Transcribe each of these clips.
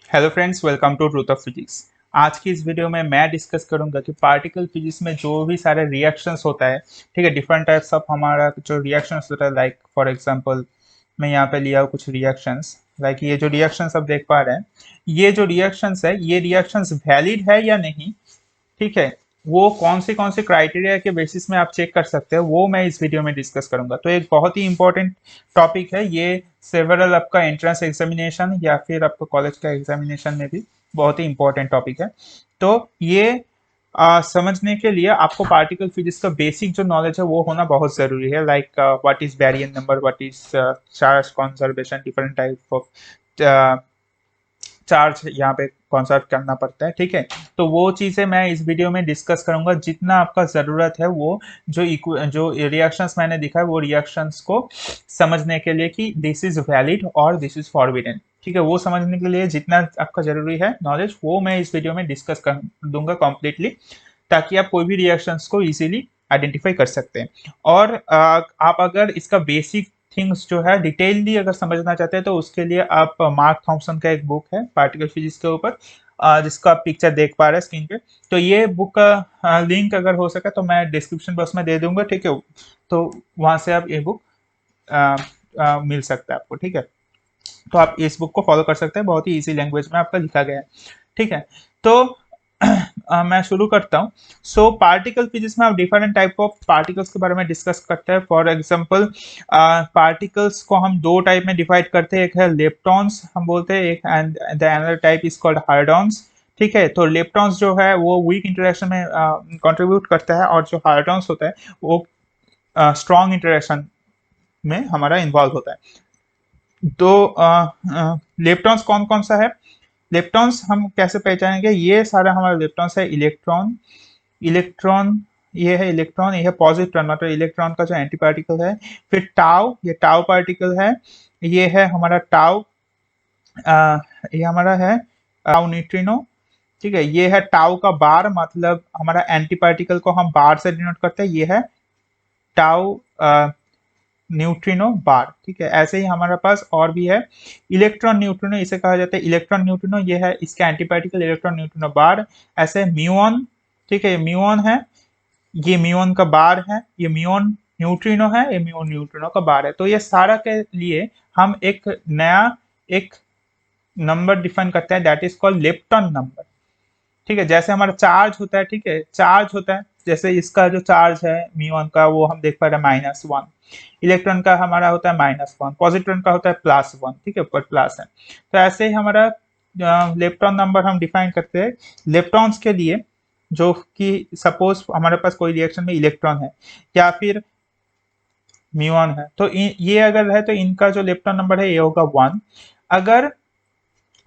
Hello friends, welcome to truth of physics. आज की इस वीडियो में मैं डिस्कस करूंगा कि पार्टिकल फिजिक्स में जो भी सारे रिएक्शंस होता है, ठीक है, डिफरेंट टाइप्स ऑफ हमारा जो रिएक्शंस होता है, लाइक फॉर एग्जांपल मैं यहाँ पे लिया हूँ कुछ रिएक्शंस। लाइक ये जो रिएक्शंस आप देख पा रहे हैं, ये जो रिएक्शंस है, ये रिएक्शंस वैलिड है या नहीं, ठीक है, वो कौन से क्राइटेरिया के बेसिस में आप चेक कर सकते हैं, वो मैं इस वीडियो में डिस्कस करूंगा। तो एक बहुत ही इंपॉर्टेंट टॉपिक है ये। सेवरल आपका एंट्रेंस एग्जामिनेशन या फिर आपका कॉलेज का एग्जामिनेशन में भी बहुत ही इंपॉर्टेंट टॉपिक है। तो ये समझने के लिए आपको पार्टिकल फिजिक्स का बेसिक जो नॉलेज है वो होना बहुत जरूरी है। Like what is barrier number, what is charge conservation, different type of charge यहाँ पे कंसर्व करना पड़ता है, ठीक है। तो वो चीजें मैं इस वीडियो में डिस्कस करूंगा, जितना आपका जरूरत है वो जो रिएक्शंस मैंने दिखा है वो रिएक्शंस को समझने के लिए कि दिस इज वैलिड और दिस इज फॉरबिडन, ठीक है, वो समझने के लिए जितना आपका जरूरी है नॉलेज वो मैं इस वीडियो में डिस्कस कर दूंगा कम्प्लीटली, ताकि आप कोई भी रिएक्शंस को इजीली आइडेंटिफाई कर सकते हैं। और आप अगर इसका बेसिक थिंग्स जो है डिटेलली अगर समझना चाहते हैं तो उसके लिए आप मार्क थॉम्सन का एक बुक है पार्टिकल फिजिक्स के ऊपर, जिसका आप पिक्चर देख पा रहे हैं स्क्रीन पे। तो ये बुक का लिंक अगर हो सके तो मैं डिस्क्रिप्शन बॉक्स में दे दूंगा, ठीक है। तो वहां से आप ये बुक मिल सकता है आपको, ठीक है। तो आप इस बुक को फॉलो कर सकते हैं, बहुत ही इजी लैंग्वेज में आपका लिखा गया है, ठीक है। तो मैं शुरू करता हूँ। सो पार्टिकल फिजिक्स में आप डिफरेंट टाइप ऑफ पार्टिकल्स के बारे में डिस्कस करते हैं। फॉर एग्जांपल पार्टिकल्स को हम दो टाइप में डिवाइड करते हैं, एक है लेप्टॉन्स हम बोलते हैं, एक and the another type is called hadrons, ठीक है। तो लेप्टॉन्स जो है वो वीक इंटरेक्शन में कंट्रीब्यूट करता है, और जो हार्डॉन्स होता है वो स्ट्रॉन्ग इंटरेक्शन में हमारा इन्वॉल्व होता है। तो लेप्टॉन्स कौन कौन सा है, लेप्टॉन्स हम कैसे पहचानेंगे, ये सारा हमारा लेप्टॉन्स है। इलेक्ट्रॉन, इलेक्ट्रॉन, ये है इलेक्ट्रॉन, ये है पॉजिट्रॉन, मतलब इलेक्ट्रॉन का जो एंटी पार्टिकल है। फिर टाउ, ये टाउ पार्टिकल है। ये है हमारा टाउ, ये हमारा है टाउ न्यूट्रिनो, ठीक है। ये है टाउ का बार, मतलब हमारा एंटी पार्टिकल को हम बार से डिनोट करते हैं। ये है टाउ न्यूट्रिनो बार, ठीक है। ऐसे ही हमारे पास और भी है इलेक्ट्रॉन न्यूट्रिनो, इसे कहा जाता है इलेक्ट्रॉन न्यूट्रिनो, ये है इसका एंटीपार्टिकल इलेक्ट्रॉन न्यूट्रिनो बार। ऐसे म्यूऑन, ठीक है, ये म्यूऑन है, ये म्यूऑन का बार है। ये म्यूऑन न्यूट्रिनो है, ये म्यूऑन न्यूट्रिनो का बार है। तो ये सारा के लिए हम एक नया एक नंबर डिफाइन करते हैं, that is called lepton number, ठीक है। जैसे हमारा चार्ज होता है, ठीक है, चार्ज होता है, जैसे इसका जो चार्ज है म्यूऑन का वो हम देख पा रहे हैं -1, इलेक्ट्रॉन का हमारा होता है -1, पॉजिट्रॉन का होता है +1, ठीक है, ऊपर प्लस है। तो ऐसे ही हमारा लेप्टॉन नंबर हम डिफाइन करते हैं लेप्टॉन्स के लिए, जो कि सपोज हमारे पास कोई रिएक्शन में इलेक्ट्रॉन है या फिर म्यूऑन है, तो ये अगर है तो इनका जो लेप्टॉन नंबर है ये होगा 1। अगर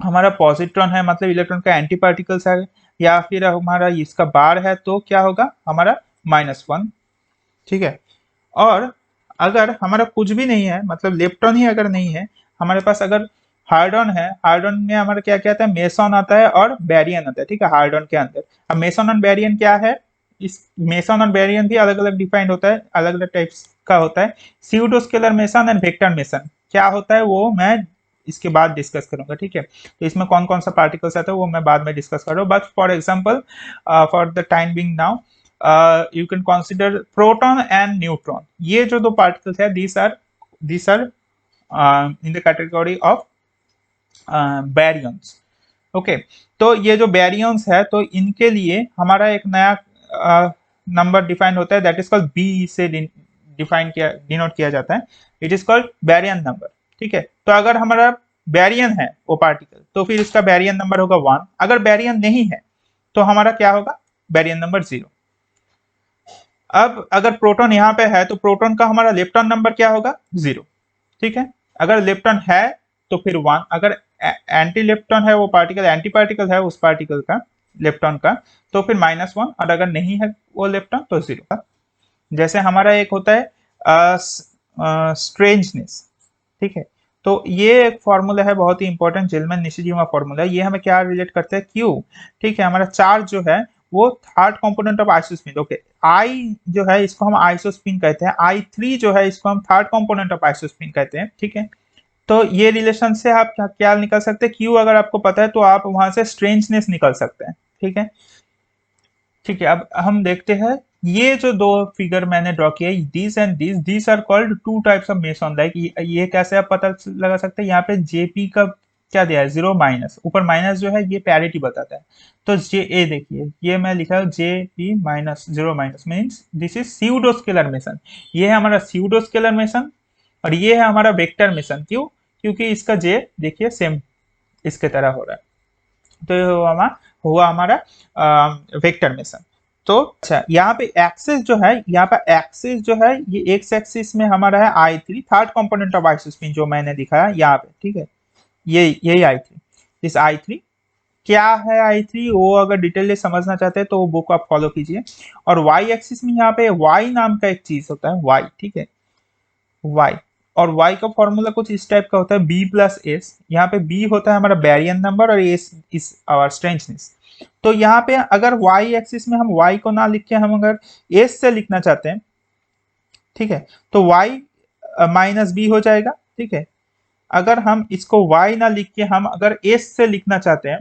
हमारा पॉजिट्रॉन है, मतलब इलेक्ट्रॉन का एंटी पार्टिकल्स है, या फिर हमारा इसका बार है, तो क्या होगा हमारा -1, ठीक है। और अगर हमारा कुछ भी नहीं है, मतलब लेप्टॉन ही अगर नहीं है हमारे पास, अगर हार्डॉन है, हार्डॉन में हमारा क्या क्या आता है, मेसॉन आता है और बैरियन आता है, ठीक है, हार्डॉन के अंदर। अब मेसॉन और बैरियन क्या है, इस मेसॉन और बैरियन भी अलग अलग डिफाइंड होता है, अलग अलग टाइप्स का होता है। स्यूडोस्केलर मेसन एंड वेक्टर मेसन क्या होता है वो मैं इसके बाद डिस्कस करूंगा, ठीक है। तो इसमें कौन कौन सा पार्टिकल्स आता है वो मैं बाद में डिस्कस कर रहा हूँ, but for example for the time being now you can consider proton and neutron, ये जो दो पार्टिकल्स है, these are in the category of baryons, okay. तो ये जो बैरियंस है तो इनके लिए हमारा एक नया नंबर डिफाइन होता है, दैट इज कॉल्ड बी से डिफाइन किया डिनोट किया जाता है, it is called Baryon number, ठीक है। तो अगर हमारा बैरियन है वो पार्टिकल तो फिर इसका बैरियन नंबर होगा 1। अगर बैरियन नहीं है तो हमारा क्या होगा, बैरियन नंबर 0। अब अगर प्रोटॉन यहाँ पे है तो प्रोटॉन का हमारा लेप्टॉन नंबर क्या होगा, 0, ठीक है। अगर लेप्टॉन है तो फिर 1। अगर एंटी लेप्टॉन है, वो पार्टिकल एंटी पार्टिकल है उस पार्टिकल का, लेप्टॉन का, तो फिर -1। और अगर नहीं है वो लेप्टॉन तो 0। जैसे हमारा एक होता है स्ट्रेंजनेस, ठीक है। तो ये एक फॉर्मूला है बहुत ही इंपॉर्टेंट, जेलमैन निशिजिमा फॉर्मूला। ये हमें क्या रिलेट करते हैं, क्यू, ठीक है। हमारा चार्ज जो है वो third component of isospin, okay. I जो है इसको हम आइसोस्पिन कहते हैं, I3 जो है इसको हम थर्ड कंपोनेंट ऑफ आइसोस्पिन कहते हैं, ठीक है। तो ये रिलेशन से आप क्या क्या निकल सकते हैं, क्यू अगर आपको पता है तो आप वहां से स्ट्रेंजनेस निकल सकते हैं। ठीक है, ठीक है। अब हम देखते हैं ये जो दो फिगर मैंने ड्रॉ किया, this and this are called two types of meson. Like ये कैसे आप पता लगा सकते हैं, यहाँ पे जेपी का क्या दिया है, जीरो माइनस, ऊपर माइनस जो है ये पैरिटी बताता है। तो जे ए देखिए, ये मैं लिखा है J P minus zero minus means this is pseudo scalar mason. ये है हमारा स्यूडो स्केलर मेसन, और ये है हमारा वेक्टर मेसन। क्यों? क्योंकि इसका जे देखिए सेम इसके तरह हो रहा है। तो ये हुआ हमारा वेक्टर मेसन। तो अच्छा, यहाँ पे एक्सिस जो है, यहाँ पे एक्सिस जो है ये एक्स एक्सिस में हमारा है I3, third component of isospin जो मैंने दिखाया यहाँ पे। ठीक है, ये यही I3, इस I3 क्या है, I3 वो अगर डिटेल समझना चाहते हैं तो वो बुक आप फॉलो कीजिए। और वाई एक्सिस में यहाँ पे वाई नाम का एक चीज होता है, वाई। ठीक है, वाई, और y का फॉर्मूला कुछ इस टाइप का होता है, b प्लस एस। यहाँ पे b होता है हमारा बैरियन नंबर और एस इस आवर स्ट्रेंथनेस। तो यहाँ पे अगर y एक्सिस में हम y को ना लिख के हम अगर s से लिखना चाहते हैं, ठीक है, तो y माइनस बी हो जाएगा। ठीक है, अगर हम इसको y ना लिख के हम अगर s से लिखना चाहते हैं,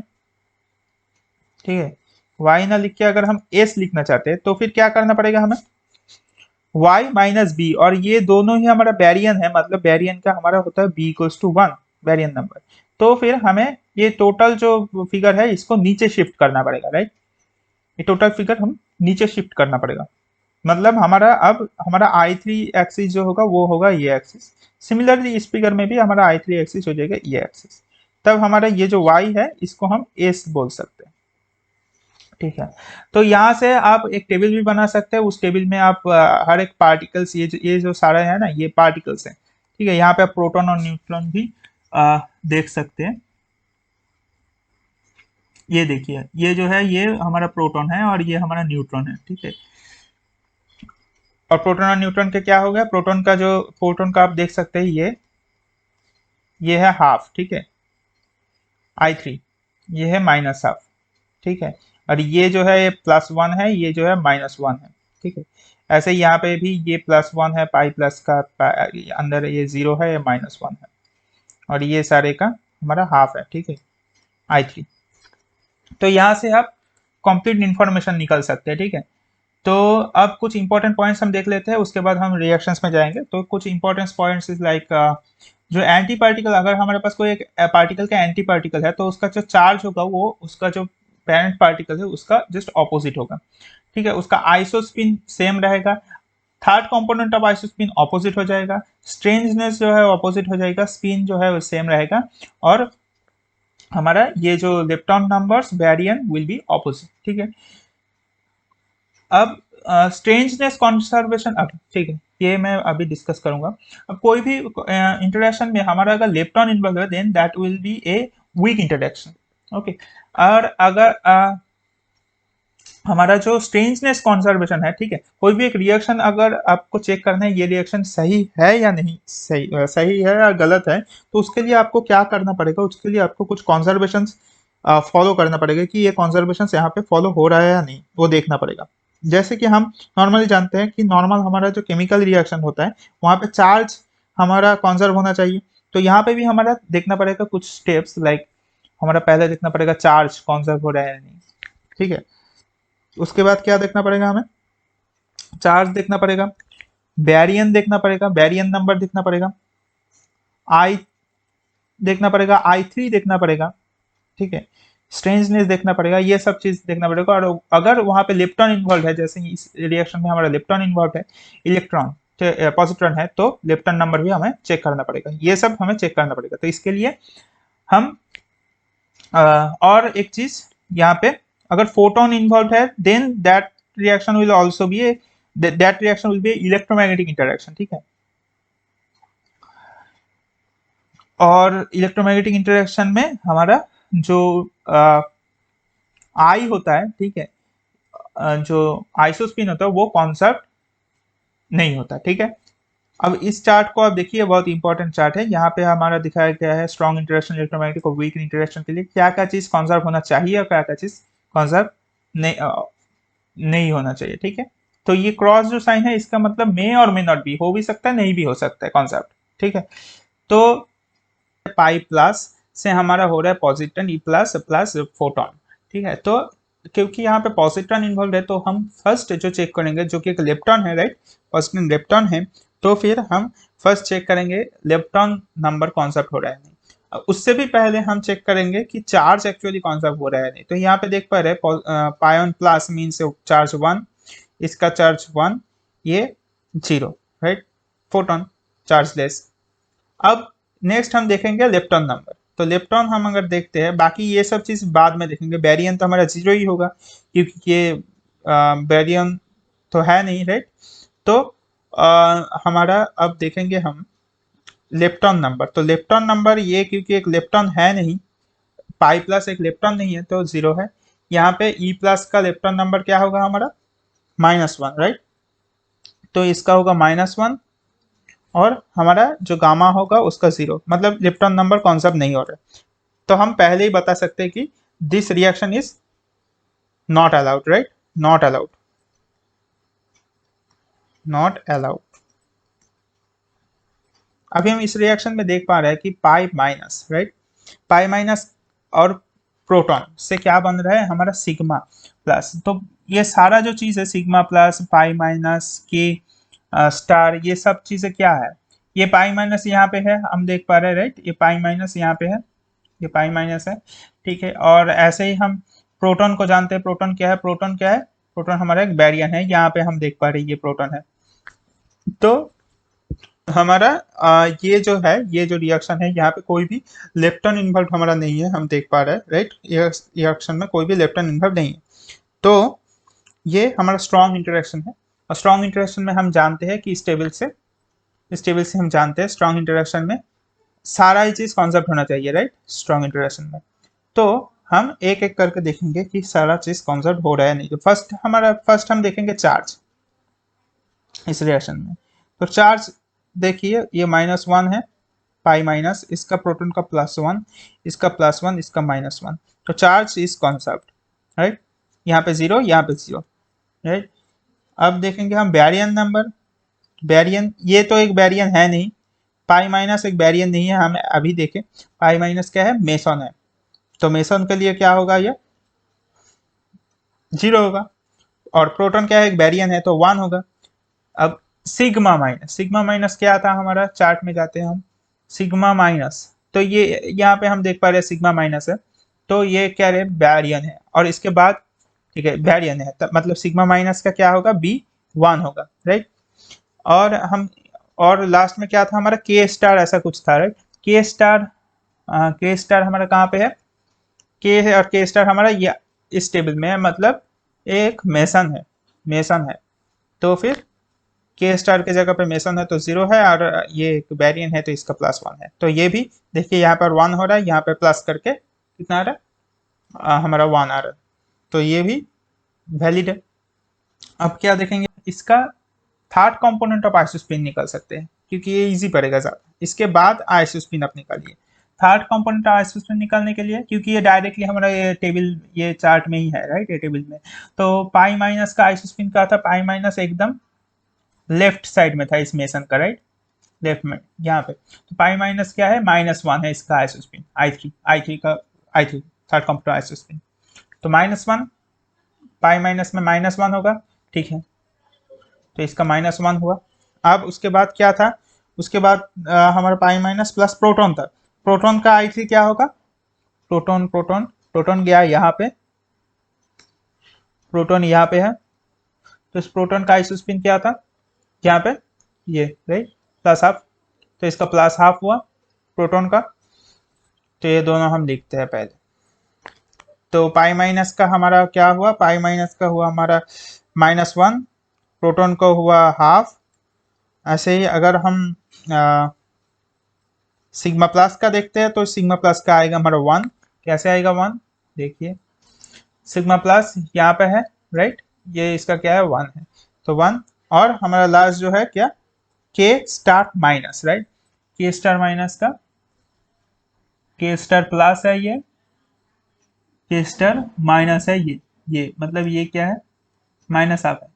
ठीक है, y ना लिख के अगर हम s लिखना चाहते हैं तो फिर क्या करना पड़ेगा हमें, y माइनस बी, और ये दोनों ही हमारा बैरियन है, मतलब बैरियन का हमारा होता है b equals to 1, baryon number. तो फिर हमें ये टोटल जो फिगर है इसको नीचे शिफ्ट करना पड़ेगा, राइट। ये टोटल फिगर हम नीचे शिफ्ट करना पड़ेगा, मतलब हमारा अब हमारा I3 एक्सिस जो होगा वो होगा ये एक्सिस। सिमिलरली इस फिगर में भी हमारा I3 एक्सिस हो जाएगा ये एक्सिस। तब हमारा ये जो y है इसको हम s बोल सकते हैं। ठीक है, तो यहाँ से आप एक टेबल भी बना सकते हैं। उस टेबल में आप हर एक पार्टिकल्स, ये जो सारा है ना ये पार्टिकल्स हैं। ठीक है, यहाँ पे आप प्रोटॉन और न्यूट्रॉन भी देख सकते हैं। ये देखिए, ये जो है ये हमारा प्रोटॉन है और ये हमारा न्यूट्रॉन है। ठीक है, और प्रोटॉन और न्यूट्रॉन के क्या हो गया, प्रोटॉन का आप देख सकते हैं, ये है हाफ। ठीक है, I3, ये है माइनस हाफ। ठीक है, और ये जो है ये +1 है, ये जो है -1 है। ठीक है, ऐसे ही यहाँ पे भी ये +1 है, पाई प्लस का अंदर ये 0 है, ये -1 है, और ये सारे का हमारा हाफ है। ठीक है, I3। तो यहाँ से आप कंप्लीट इंफॉर्मेशन निकल सकते हैं। ठीक है, तो अब कुछ इंपॉर्टेंट पॉइंट्स हम देख लेते हैं, उसके बाद हम रिएक्शंस में जाएंगे। तो कुछ इंपॉर्टेंट पॉइंट्स इज लाइक, जो एंटी पार्टिकल, अगर हमारे पास कोई एक पार्टिकल का एंटी पार्टिकल है तो उसका जो चार्ज होगा वो उसका जो पेरेंट पार्टिकल है उसका जस्ट ऑपोजिट होगा। ठीक है, उसका आइसोस्पिन सेम रहेगा, third component of isospin opposite हो जाएगा, स्ट्रेंजनेस जो है ऑपोजिट हो जाएगा, स्पिन जो है वो सेम रहेगा, और हमारा ये जो lepton numbers Baryon will be opposite. ठीक है, अब स्ट्रेंजनेस कॉन्जर्वेशन, अब ठीक है ये मैं अभी डिस्कस करूंगा। अब कोई भी इंटरेक्शन में हमारा अगर लेप्टॉन इन्वॉल्व है then that will be a weak interaction. Okay, और अगर हमारा जो स्ट्रेंजनेस कॉन्जर्वेशन है, ठीक है, कोई भी एक रिएक्शन अगर आपको चेक करना है ये रिएक्शन सही है या नहीं, सही है या गलत है, तो उसके लिए आपको क्या करना पड़ेगा, उसके लिए आपको कुछ कॉन्जर्वेशन फॉलो करना पड़ेगा कि ये कॉन्जर्वेशन यहाँ पे फॉलो हो रहा है या नहीं, वो देखना पड़ेगा। जैसे कि हम नॉर्मली जानते हैं कि नॉर्मल हमारा जो केमिकल रिएक्शन होता है वहाँ पे चार्ज हमारा कॉन्जर्व होना चाहिए। तो यहाँ पे भी हमारा देखना पड़ेगा कुछ स्टेप्स, लाइक हमारा पहले देखना पड़ेगा चार्ज कॉन्जर्व हो रहा है या नहीं। ठीक है, उसके बाद क्या देखना पड़ेगा हमें, चार्ज देखना पड़ेगा, बैरियन देखना पड़ेगा, बैरियन नंबर देखना पड़ेगा, आई देखना पड़ेगा, I3 देखना पड़ेगा। ठीक है, स्ट्रेंजनेस देखना पड़ेगा, ये सब चीज देखना पड़ेगा। और अगर वहां पे लेप्टॉन इन्वॉल्व है, जैसे इस रिएक्शन में हमारा लेप्टॉन इन्वॉल्व है, इलेक्ट्रॉन पॉजिट्रॉन है, तो लेप्टॉन नंबर भी हमें चेक करना पड़ेगा। ये सब हमें चेक करना पड़ेगा। तो इसके लिए हम और एक चीज यहाँ पे, अगर फोटोन इन्वॉल्व है then that reaction will also be that reaction will be electromagnetic interaction. ठीक है, और इलेक्ट्रोमैग्नेटिक इंटरेक्शन में हमारा जो आई होता है, ठीक है, जो आइसोस्पिन होता है वो कॉन्सेप्ट नहीं होता। ठीक है, अब इस चार्ट को आप देखिए, बहुत इंपॉर्टेंट चार्ट है। यहाँ पे हमारा दिखाया गया है स्ट्रॉन्ग इंटरेक्शन इलेक्ट्रोमैग्नेटिक और वीक इंटरेक्शन के लिए क्या क्या चीज कॉन्जर्व होना चाहिए और क्या क्या चीज कॉन्जर्व नहीं नहीं होना चाहिए। ठीक है, तो ये क्रॉस जो साइन है इसका मतलब मे और मे नॉट बी, हो भी सकता है नहीं भी हो सकता है कॉन्सेप्ट। ठीक है, तो पाई प्लस से हमारा हो रहा है positron E plus plus photon, ठीक है। तो क्योंकि यहाँ पे पॉजिट्रॉन इन्वॉल्व है तो हम फर्स्ट जो चेक करेंगे जो कि एक लेप्टॉन है, राइट, पॉजिट्रॉन लेप्टॉन है, तो फिर हम फर्स्ट चेक करेंगे लेप्टॉन नंबर कॉन्सेप्ट हो रहा है नहीं। उससे भी पहले हम चेक करेंगे कि चार्ज एक्चुअली कॉन्सेप्ट हो रहा है नहीं। तो यहाँ पे देख पा रहे हैं पायोन प्लस मीन्स चार्ज 1, इसका चार्ज 1, ये 0, राइट, फोटोन चार्जलेस। अब नेक्स्ट हम देखेंगे लेप्टॉन नंबर। तो लेप्टॉन हम अगर देखते हैं, बाकी ये सब चीज बाद में देखेंगे, बैरियन तो हमारा 0 ही होगा क्योंकि ये बैरियन तो है नहीं, राइट। तो हमारा अब देखेंगे हम लेप्टॉन नंबर। तो लेप्टॉन नंबर ये क्योंकि एक लेप्टॉन है नहीं, पाई प्लस एक लेप्टॉन नहीं है तो 0 है। यहाँ पे ई प्लस का लेप्टॉन नंबर क्या होगा हमारा -1, राइट। तो इसका होगा -1 और हमारा जो गामा होगा उसका 0, मतलब लेप्टॉन नंबर कॉन्सेप्ट नहीं हो रहा है। तो हम पहले ही बता सकते हैं कि this reaction is not allowed, right, not allowed, not allowed. अभी हम इस रिएक्शन में देख पा रहे हैं कि pi minus, right, pi minus और प्रोटॉन से क्या बन रहा है हमारा सिग्मा प्लस। तो ये सारा जो चीज है सिग्मा प्लस पाई माइनस के स्टार, ये सब चीजें क्या है, ये पाई माइनस यहाँ पे है, हम देख पा रहे हैं, राइट, ये पाई माइनस यहाँ पे है, ये पाई माइनस है, ठीक है। और ऐसे ही हम प्रोटॉन को जानते हैं, प्रोटॉन क्या है, प्रोटॉन क्या है, प्रोटॉन हमारा एक बैरियन है, यहाँ पे हम देख पा रहे हैं ये प्रोटॉन है। तो हमारा ये जो है, ये जो रिएक्शन है यहाँ पे कोई भी लेप्टॉन इन्वॉल्व हमारा नहीं है, हम देख पा रहे हैं, राइट, ये रिएक्शन में कोई भी लेप्टॉन इन्वॉल्व नहीं है। तो ये हमारा स्ट्रॉन्ग इंटरेक्शन है। और स्ट्रॉन्ग इंटरेक्शन में हम जानते हैं कि स्टेबल से हम जानते हैं स्ट्रॉन्ग इंटरेक्शन में सारा ही चीज कॉन्सेप्ट होना चाहिए, राइट, स्ट्रॉन्ग इंटरेक्शन में। तो हम एक एक करके देखेंगे कि सारा चीज कॉन्सेप्ट हो रहा है नहीं। तो फर्स्ट हम देखेंगे चार्ज इस रिएक्शन में। तो चार्ज देखिए ये -1 है, पाई माइनस, इसका प्रोटॉन का +1, इसका +1, इसका -1। तो चार्ज इज कॉन्सेप्ट, राइट, यहाँ पे 0, यहाँ पे 0, राइट। अब देखेंगे हम बैरियन नंबर। बैरियन, ये तो एक बैरियन है नहीं, पाई माइनस एक बैरियन नहीं है, हम अभी देखें पाई माइनस क्या है, मेसन है। तो मेसन के लिए क्या होगा, ये 0 होगा। और प्रोटॉन क्या है, एक बैरियन है तो 1 होगा। अब सिग्मा माइनस क्या आता है हमारा, चार्ट में जाते हैं हम, सिग्मा माइनस, तो ये यहाँ पे हम देख पा रहे हैं सिग्मा माइनस है, तो ये क्या रहे, बैरियन है। और इसके बाद, ठीक है, बैरियन है मतलब सिग्मा माइनस का क्या होगा, B1 होगा, राइट। और हम, और लास्ट में क्या था हमारा, के स्टार ऐसा कुछ था, राइट। के स्टार हमारा कहाँ पे है, के है, और के स्टार हमारा ये इस टेबल में है, मतलब एक मेसन है। तो फिर के स्टार के जगह पे मेसन है तो 0 है, और ये एक बैरियन है तो इसका +1 है। तो ये भी देखिए यहाँ पर 1 हो रहा है, यहाँ पे प्लस करके कितना आ रहा है, हमारा 1 आ रहा है। तो ये भी वैलिड है। अब क्या देखेंगे, इसका थर्ड कंपोनेंट ऑफ आइसोस्पिन निकल सकते हैं क्योंकि ये इजी पड़ेगा ज़्यादा। इसके बाद आइसोस्पिन आप निकालिए। थर्ड कंपोनेंट ऑफ आइसोस्पिन निकालने के लिए, क्योंकि ये डायरेक्टली हमारा ये टेबल, ये चार्ट में ही है, राइट, ये टेबल में। तो पाई माइनस का आइसोस्पिन क्या था, पाई माइनस एकदम लेफ्ट साइड में था इस मेसन का, राइट, लेफ्ट में यहाँ पे। तो पाई माइनस क्या है, -1 है इसका isospin, I3 third component isospin. तो -1, पाई माइनस में -1 होगा, ठीक है। तो इसका -1 हुआ। अब उसके बाद क्या था, उसके बाद हमारा पाई माइनस प्लस प्रोटॉन था। प्रोटॉन का I3 क्या होगा, प्रोटॉन गया यहाँ पे, प्रोटॉन यहाँ पे है, तो इस प्रोटॉन का आइसोस्पिन क्या था, यहाँ पे ये, राइट, +12। तो इसका +12 हुआ प्रोटॉन का। तो ये दोनों हम लिखते हैं पहले। तो पाई माइनस का हमारा क्या हुआ, पाई माइनस का हुआ हमारा -1, प्रोटॉन का हुआ हाफ। ऐसे ही अगर हम सिग्मा प्लस का देखते हैं तो सिग्मा प्लस का आएगा हमारा 1। कैसे आएगा 1, देखिए सिग्मा प्लस यहाँ पे है, राइट, ये इसका क्या है, 1 है, तो 1। और हमारा लास्ट जो है क्या, के स्टार माइनस, राइट, के स्टार माइनस का, के स्टार प्लस है ये, के स्टार माइनस है ये मतलब ये क्या है, -12 है,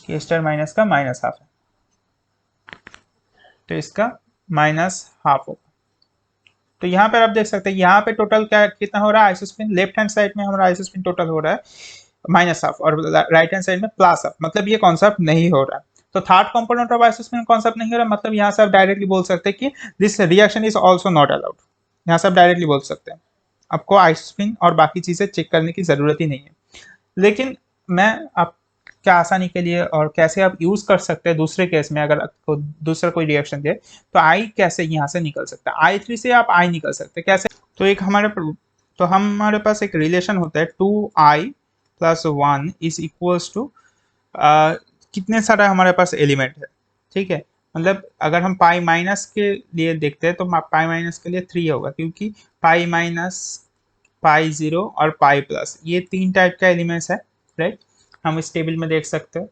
के स्टार माइनस का -12 है। तो इसका माइनस हाफ होगा। तो यहाँ पर आप देख सकते हैं यहाँ पे टोटल क्या कितना हो रहा है आइसोस्पिन, लेफ्ट हैंड साइड में हमारा आइसोस्पिन टोटल हो रहा है माइनस हाफ और राइट हैंड साइड में प्लस हाफ, मतलब ये कॉन्सेप्ट नहीं हो रहा है। तो third component of isospin concept नहीं हो रहा, मतलब यहाँ से आप डायरेक्टली बोल सकते हैं कि this reaction is also not allowed. यहाँ से आप डायरेक्टली बोल सकते हैं, आपको आइसोस्पिन और बाकी चीजें चेक करने की जरूरत ही नहीं है। लेकिन मैं आप क्या आसानी के लिए और कैसे आप यूज कर सकते हैं दूसरे केस में, अगर आपको दूसरा कोई रिएक्शन दे तो आई कैसे यहाँ से निकल सकता है, I3 से आप आई निकल सकते हैं कैसे। तो एक हमारे पास एक रिलेशन होता है 2i + 1 इज इक्वल्स टू कितने सारा हमारे पास एलिमेंट है, ठीक है। मतलब अगर हम पाई माइनस के लिए देखते हैं तो पाई माइनस के लिए 3 होगा, क्योंकि पाई माइनस, पाई 0 और पाई प्लस ये 3 टाइप का एलिमेंट्स है, राइट। हम इस टेबल में देख सकते हैं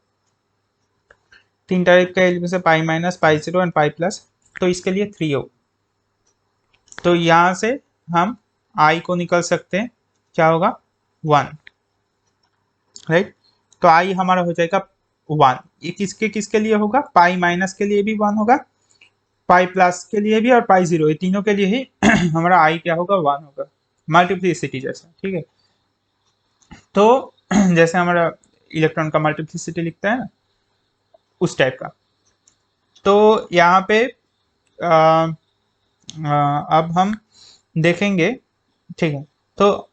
3 टाइप का एलिमेंट्स है, pi minus, pi 0 and pi plus. तो इसके लिए 3 होगा। तो यहाँ से हम आई को निकल सकते हैं, क्या होगा 1, राइट। तो आई हमारा हो जाएगा 1। ये किसके किसके लिए होगा, पाई माइनस के लिए भी 1 होगा, पाई प्लस के लिए भी और पाई 0, ये तीनों के लिए ही हमारा आई क्या होगा 1 होगा, मल्टीप्लिसिटी जैसा, ठीक है। तो जैसे हमारा इलेक्ट्रॉन का मल्टीप्लिसिटी लिखता है ना, उस टाइप का। तो यहाँ पे अब हम देखेंगे, ठीक है। तो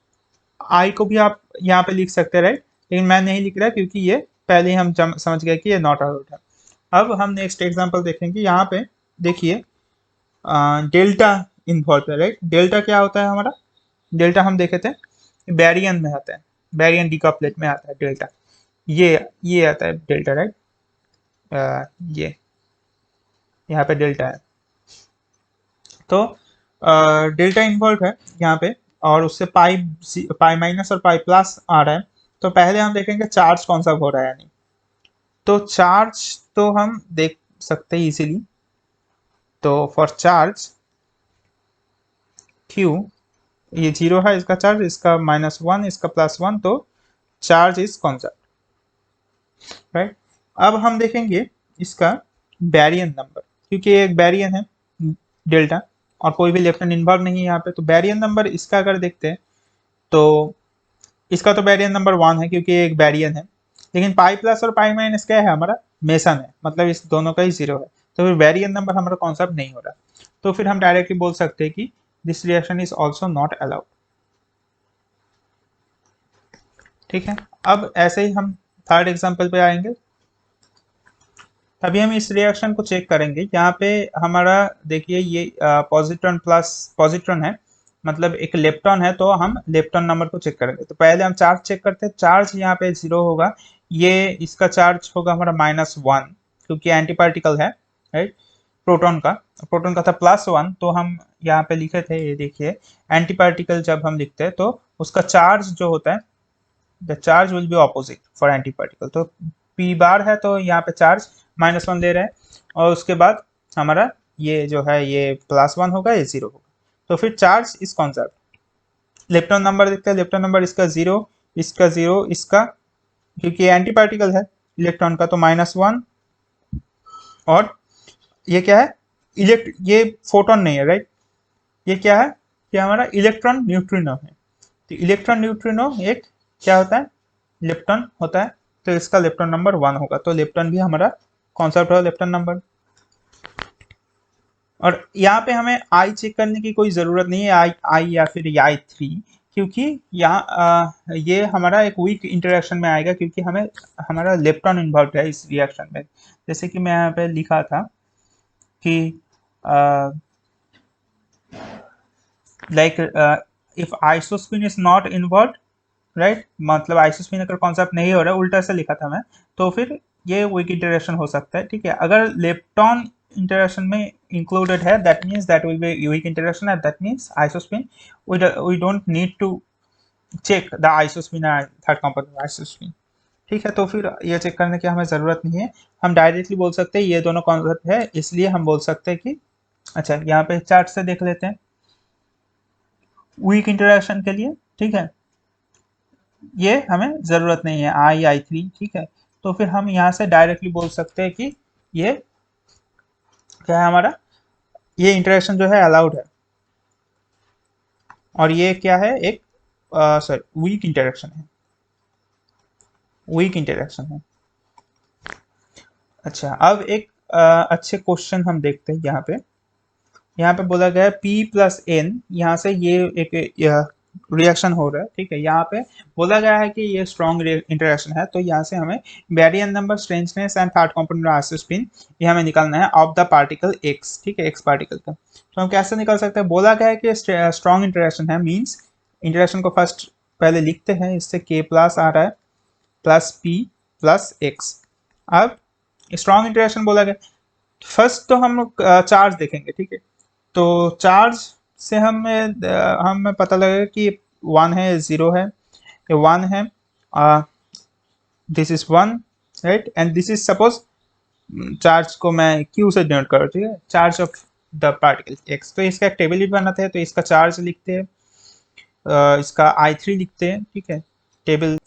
आई को भी आप यहाँ पे लिख सकते हैं, राइट, लेकिन मैं नहीं लिख रहा क्योंकि ये पहले ही हम समझ गए कि ये नॉट अलाउड है। अब हम नेक्स्ट एग्जांपल देखेंगे। यहाँ पे देखिए डेल्टा इन्वॉल्व है, राइट। डेल्टा क्या होता है हमारा, डेल्टा हम देखे थे बैरियन में आता है, बैरियन डीकप्लेट में आता है डेल्टा, ये आता है डेल्टा, राइट। ये यहाँ पे डेल्टा है। तो डेल्टा इन्वॉल्व है यहाँ पे, और उससे पाई पाई माइनस और पाई प्लस आ रहा है। तो पहले हम देखेंगे चार्ज कौन सा हो रहा है या नहीं। तो चार्ज तो हम देख सकते हैं इजीली। तो फॉर चार्ज Q, ये 0 है इसका चार्ज, इसका -1, इसका +1, तो चार्ज इज कॉन्स्टेंट, राइट। अब हम देखेंगे इसका बैरियन नंबर, क्योंकि ये एक बैरियन है डेल्टा और कोई भी इलेक्ट्रॉन इन्वॉल्व नहीं है यहाँ पे। तो बैरियन नंबर इसका अगर देखते हैं तो इसका तो बैरियन नंबर 1 है क्योंकि ये एक बैरियन है। लेकिन पाई प्लस और पाई माइनस क्या है हमारा, मेसन है, मतलब इस दोनों का ही 0 है। तो फिर बैरियन नंबर हमारा कॉन्सेप्ट नहीं हो रहा। तो फिर हम डायरेक्टली बोल सकते हैं कि this reaction is also not allowed, ठीक है। अब ऐसे ही हम थर्ड एग्जाम्पल पे आएंगे। अभी हम इस रिएक्शन को चेक करेंगे। यहाँ पे हमारा देखिए ये पॉजिट्रॉन प्लस पॉजिट्रॉन है, मतलब एक लेप्टॉन है, तो हम लेप्टॉन नंबर को चेक करेंगे। तो पहले हम चार्ज चेक करते हैं। चार्ज यहाँ पे 0 होगा, ये इसका चार्ज होगा हमारा -1 क्योंकि एंटी पार्टिकल है, राइट। प्रोटॉन का था +1, तो हम यहाँ पे लिखे थे, ये देखिए एंटी पार्टिकल जब हम लिखते हैं तो उसका चार्ज जो होता है, the charge will be opposite for anti particle. तो पी बार है तो यहाँ पे चार्ज -1 ले रहे हैं, और उसके बाद हमारा ये जो है ये +1 होगा, ये 0 होगा। तो फिर चार्ज इस कॉन्सेप्ट, इलेक्ट्रॉन नंबर देखते हैं। इलेक्ट्रॉन नंबर इसका 0, इसका 0, इसका, क्योंकि एंटी पार्टिकल है इलेक्ट्रॉन का, तो -1। और ये क्या है, ये फोटोन नहीं है, राइट। ये क्या है, ये हमारा इलेक्ट्रॉन न्यूट्रिनो है। तो इलेक्ट्रॉन न्यूट्रिनो एक क्या होता है, लेप्टॉन होता है। तो इसका लेप्टॉन नंबर 1 होगा। तो लेप्टॉन भी हमारा कॉन्सेप्ट है लेप्टॉन नंबर। और यहाँ पे हमें आई चेक करने की कोई ज़रूरत नहीं है, आई या फिर I3, क्योंकि यहाँ ये हमारा एक वीक इंटरेक्शन में आएगा, क्योंकि हमें हमारा लेप्टॉन इन्वॉल्व है इस रिएक्शन में। जैसे कि मैं यहाँ पे लिखा था कि like if isospin is not involve, right, मतलब आइसोस्पिन अगर कॉन्सेप्ट नहीं हो रहा है, उल्टा से लिखा था मैं, तो फिर ये वीक इंटरेक्शन हो सकता है, ठीक है। अगर लेप्टॉन इंटरेक्शन में इंक्लूडेड है, that means that will be weak interaction, and that means isospin we don't need to check the isospin and third compound isospin, ठीक है। तो फिर ये चेक करने की हमें ज़रूरत नहीं है। हम डायरेक्टली बोल सकते हैं ये दोनों कॉन्सेप्ट है, इसलिए हम बोल सकते हैं कि अच्छा, यहाँ पे चार्ट से देख लेते हैं वीक इंटरेक्शन के लिए, ठीक है। ये हमें ज़रूरत नहीं है I3, ठीक है। तो फिर हम यहाँ से डायरेक्टली बोल सकते हैं कि ये क्या है हमारा ये इंटरेक्शन जो है अलाउड है, और ये क्या है, एक सॉरी वीक इंटरेक्शन है, वीक इंटरेक्शन है। अच्छा, अब एक अच्छे क्वेश्चन हम देखते हैं यहाँ पे बोला गया है P प्लस एन, यहाँ से ये एक रिएक्शन हो रहा है, ठीक है। यहाँ पे बोला गया है कि ये स्ट्रॉन्ग इंटरेक्शन है, तो यहाँ से हमें baryon number, strangeness and third component isospin ये हमें निकालना है ऑफ द पार्टिकल एक्स, ठीक है, एक्स पार्टिकल का। तो हम कैसे निकाल सकते हैं, बोला गया है कि स्ट्रॉन्ग इंटरेक्शन है, मीन्स इंटरेक्शन को फर्स्ट पहले लिखते हैं, इससे K प्लस आ रहा है प्लस P प्लस एक्स। अब स्ट्रॉन्ग इंटरेक्शन बोला गया, फर्स्ट तो हम लोग चार्ज देखेंगे, ठीक है। तो चार्ज से हमें पता लगेगा कि 1 है, 0 है, ये 1 है, this is 1, right, and this is suppose, charge को मैं Q से डिनोट करूँ, ठीक है, charge of the particle x। तो इसका एक टेबल भी बनाते हैं, तो इसका चार्ज लिखते हैं, इसका I3 लिखते हैं, ठीक है। टेबल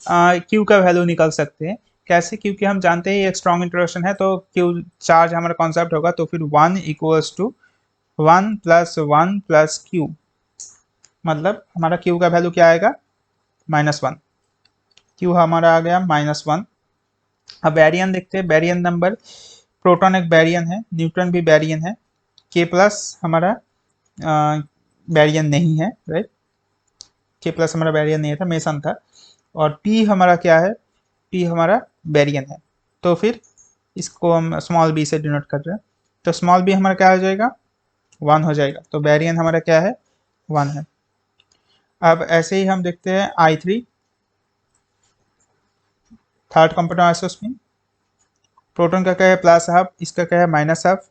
Q का वैल्यू निकाल सकते हैं कैसे, क्योंकि हम जानते हैं ये एक स्ट्रॉन्ग इंटरेक्शन है, तो Q चार्ज हमारा कॉन्सेप्ट होगा, तो फिर 1 equals to 1 plus 1 plus Q, मतलब हमारा Q का वैल्यू क्या आएगा, -1। Q हमारा आ गया -1। अब बैरियन देखते हैं, बैरियन नंबर, प्रोटॉन एक बैरियन है, न्यूट्रॉन भी बैरियन है, K प्लस हमारा बैरियन नहीं है, राइट, K प्लस हमारा बैरियन नहीं था, मेसन था। और P हमारा क्या है, P हमारा बैरियन है, तो फिर इसको हम स्मॉल b से डिनोट कर रहे हैं, तो स्मॉल b हमारा क्या हो जाएगा, 1 हो जाएगा, तो बैरियन हमारा क्या है, 1 है। अब ऐसे ही हम देखते हैं I3, third compound isospin, proton का क्या है, प्लस हाफ, इसका क्या है, माइनस हाफ।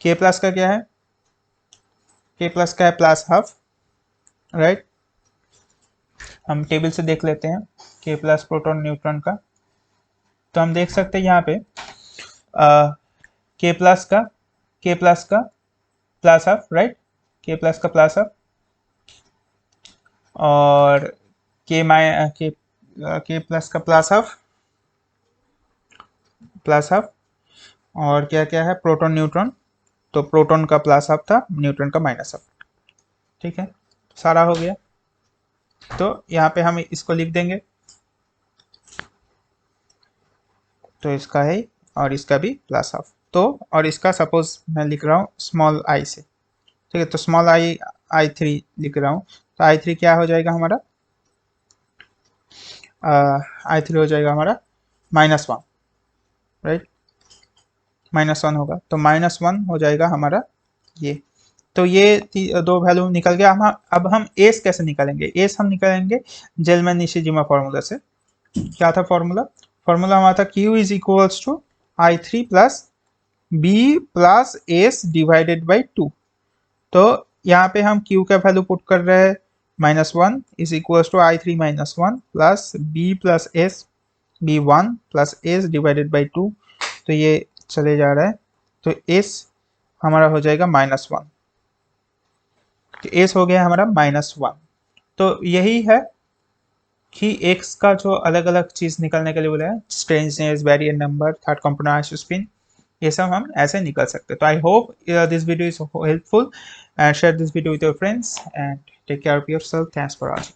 K प्लस का क्या है, K प्लस का है प्लस हाफ, राइट। हम टेबल से देख लेते हैं K प्लस प्रोटॉन न्यूट्रॉन का, तो हम देख सकते हैं यहाँ पे K प्लस का, K प्लस का plus half, right, K plus का प्लस हाफ, और K प्लस का प्लस हाफ, और क्या क्या है, प्रोटॉन न्यूट्रॉन, तो प्रोटॉन का प्लस हाफ था, न्यूट्रॉन का माइनस हाफ, ठीक है, सारा हो गया। तो यहाँ पे हम इसको लिख देंगे, तो इसका है और इसका भी प्लस हाफ, तो और इसका सपोज मैं लिख रहा हूँ स्मॉल आई से, ठीक है, तो स्मॉल I3 लिख रहा हूँ, तो I3 क्या हो जाएगा हमारा, I3 हो जाएगा हमारा -1, राइट, -1 होगा, तो -1 हो जाएगा हमारा ये। तो ये दो वैल्यू निकल गया। अब हम एस कैसे निकालेंगे, एस हम निकालेंगे जेलमैन निशिजिमा फॉर्मूला से। क्या था फॉर्मूला, फॉर्मूला हमारा था Q is equals to I3 plus B plus S divided by 2। तो यहाँ पे हम Q का वैल्यू पुट कर रहे हैं, -1 is equals to I3 -1 plus B plus S, B1 plus S divided by 2, तो ये चले जा रहा है, तो एस हमारा हो जाएगा -1, तो एस हो गया हमारा -1। तो यही है कि एक्स का जो अलग अलग चीज निकलने के लिए बोला है, strangeness, barrier number, third component isospin, ये सब हम ऐसे निकल सकते हैं। तो I hope this video is helpful, and share this video with your friends, and take care of yourself. Thanks for watching.